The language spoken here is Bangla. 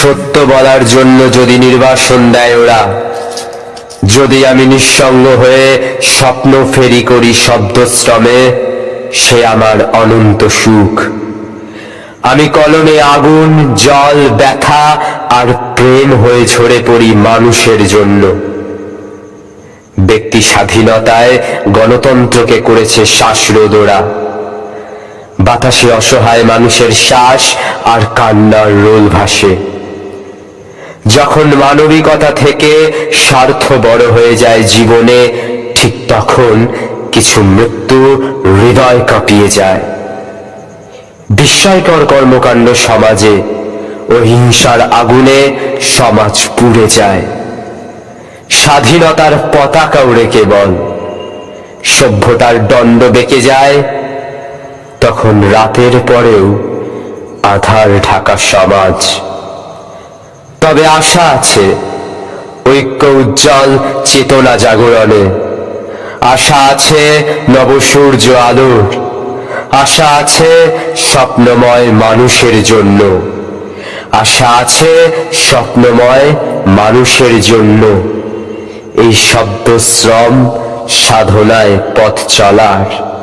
সত্য বলার জন্য যদি নির্বাসন দেয় ওরা, যদি আমি নিঃসঙ্গ হয়ে স্বপ্ন ফেরি করি শব্দশ্রমে, সে আমার অনন্ত সুখ। আমি কলনে আগুন, জল, ব্যথা আর প্রেম হয়ে ঝরে পড়ি মানুষের জন্য। ব্যক্তি স্বাধীনতায় গণতন্ত্রকে করেছে শ্বাসরোধ ওরা। বাতাসে অসহায় মানুষের শ্বাস আর কান্নার রোল ভাসে। যখন মানবিকতা থেকে স্বার্থ বড় হয়ে যায় জীবনে, ঠিক তখন কিছু মৃত্যু হৃদয় কাঁপিয়ে যায়। বিস্ময়কর কর্মকাণ্ড সমাজে ও হিংসার আগুনে সমাজ পুড়ে যায়। স্বাধীনতার পতাকা উড়ে কেবল, সভ্যতার দণ্ড বেঁকে যায়। তখন রাতের পরেও আধার ঢাকা সমাজ। তবে আশা আছে, ঐক্য উজ্জ্বল চেতনা জাগরণে। আশা আছে নবসূর্য আলোর। আশা আছে স্বপ্নময় মানুষের জন্য। আশা আছে স্বপ্নময় মানুষের জন্য। এই শব্দশ্রম সাধনায় পথ চলার।